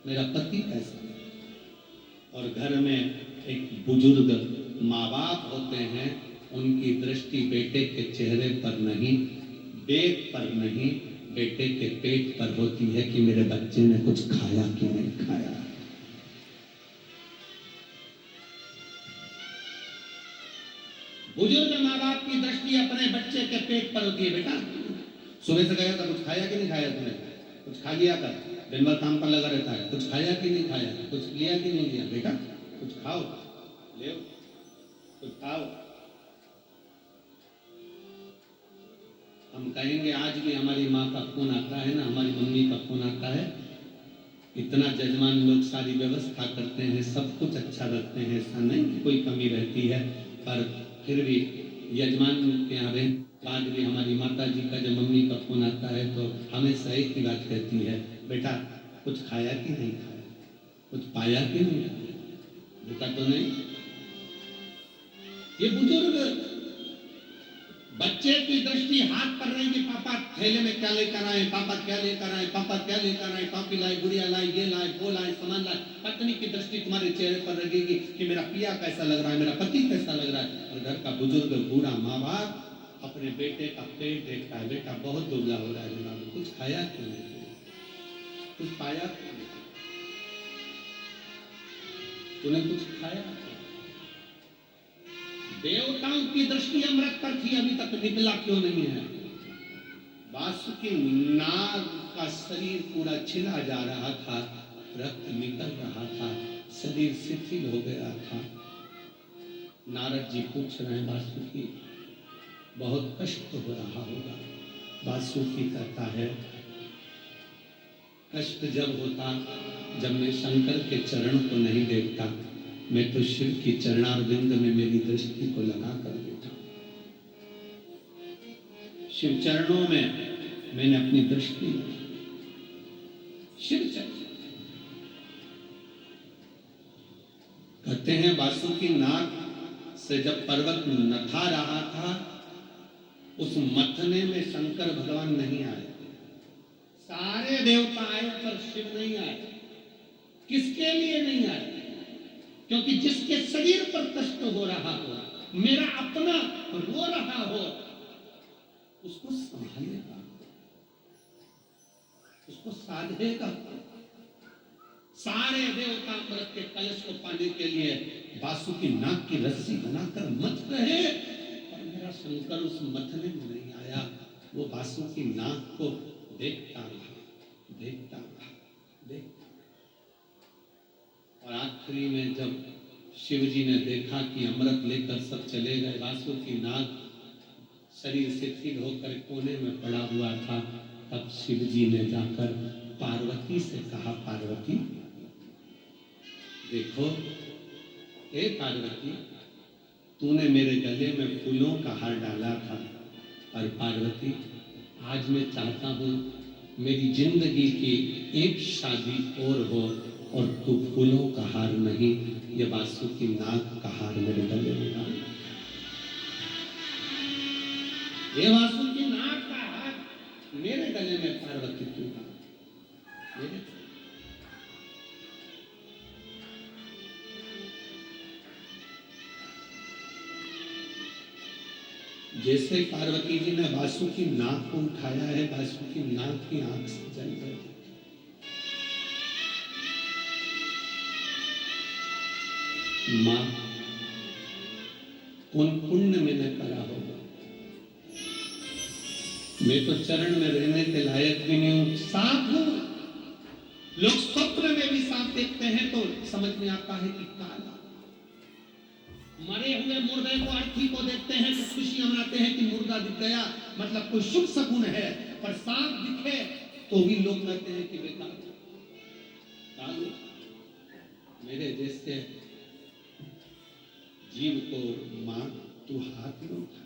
मेरा पति कैसा है। और घर में एक बुजुर्ग माँ बाप होते हैं, उनकी दृष्टि बेटे के चेहरे पर नहीं, बेट पर नहीं, बेटे के पेट पर होती है कि मेरे बच्चे ने कुछ खाया कि नहीं खाया। बुजुर्ग माँ बाप की दृष्टि अपने बच्चे के पेट पर होती है। बेटा सुबह से गया था, कुछ खाया कि नहीं खाया तुमने, कुछ खा लिया कर, दिन भर काम पर लगा रहता है, कुछ खाया कि नहीं खाया, कुछ लिया कि नहीं लिया, बेटा कुछ खाओ, ले कुछ खाओ। हम कहेंगे आज भी हमारी माँ का फोन आता है ना, हमारी मम्मी का फोन आता है, इतना जजमान लोग सारी व्यवस्था करते हैं, सब कुछ अच्छा रखते हैं, ऐसा नहीं कि कोई कमी रहती है, पर फिर भी यजमान के यहाँ बाद भी हमारी माता जी का जब मम्मी का फोन आता है तो हमेशा एक ही बात कहती है, बेटा कुछ खाया कि नहीं खाया, कुछ पाया कि नहीं, भूखा तो नहीं। ये बुजुर्ग बच्चे की दृष्टि हाथ पर नहीं कि पापा थैले में क्या लेकर आए, पापा क्या लेकर आए, पापा क्या लेकर आए, टॉफी लाई, गुड़िया लाई, ये लाए, वो लाए, सामान लाए। पत्नी की दृष्टि तुम्हारे चेहरे पर लगेगी कि मेरा पिया कैसा लग रहा है, मेरा पति कैसा लग रहा है। और घर का बुजुर्ग बूढ़ा माँ बाप अपने बेटे का पेट देखता है, बेटा बहुत दुबला हो रहा है जनाब, कुछ खाया क्यों नहीं, कुछ पाया क्यों नहीं, तूने कुछ खाया। देवताओं की दृष्टि अमृत पर थी, अभी तक निकला क्यों नहीं है। वासुकी नाग का शरीर पूरा छिला जा रहा था, रक्त निकल रहा था, शरीर शिथिल हो गया था। नारद जी पूछ रहे हैं, वासुकी बहुत कष्ट हो रहा होगा। वासुकी कहता है, कष्ट जब होता जब मैं शंकर के चरण को नहीं देखता, मैं तो शिव की चरणारविंद में मेरी दृष्टि को लगा कर बैठा। शिव चरणों में मैंने अपनी दृष्टि, शिव चरण। कहते हैं वासुकी नाग से जब पर्वत नथा रहा था, उस मथने में शंकर भगवान नहीं आए, सारे देवता आए पर शिव नहीं आए। किसके लिए नहीं आए? क्योंकि जिसके शरीर पर कष्ट हो रहा हो, मेरा अपना रो रहा हो, उसको संभालेगा, उसको साधेगा। सारे देवता अमृत के कलश को पाने के लिए वासुकी नाग की रस्सी बनाकर मथ रहे, और मेरा शंकर उस मथने में नहीं आया। वो वासुकी नाग को देखता रहा, देखता रहा, देखता। और आखिरी में जब शिव जी ने देखा कि अमृत लेकर सब चले गए, वासुकी नाग शरीर शिथिल होकर कोने में पड़ा हुआ था, तब शिव जी ने जाकर पार्वती से कहा, पार्वती देखो, हे पार्वती, तूने मेरे गले में फूलों का हार डाला था, और पार्वती आज मैं चाहता हूँ मेरी जिंदगी की एक शादी और हो, और तू फूलों का हार नहीं, ये वासुकी नाग का हार मेरे गले में डाल। ये वासुकी नाग का हार मेरे गले में पार्वती क्यों डाल? जैसे पार्वती जी ने वासुकी नाग को उठाया है, वासुकी नाग की आंख से जल गई। मां, कौन पुण्य मैंने करा होगा, मैं तो चरण में रहने के लायक भी नहीं हूं, सांप हूं। लोग स्वप्न में भी सांप देखते हैं तो समझ में आता है कि काला। मरे हुए मुर्दे को, अर्थी को देखते हैं तो खुशियां मनाते हैं कि मुर्दा दिख गया, मतलब कोई शुभ शकुन है। पर सांप दिखे तो भी लोग कहते हैं कि बेकार कालू। मेरे जैसे जीव को मां तू हाथ में उठा,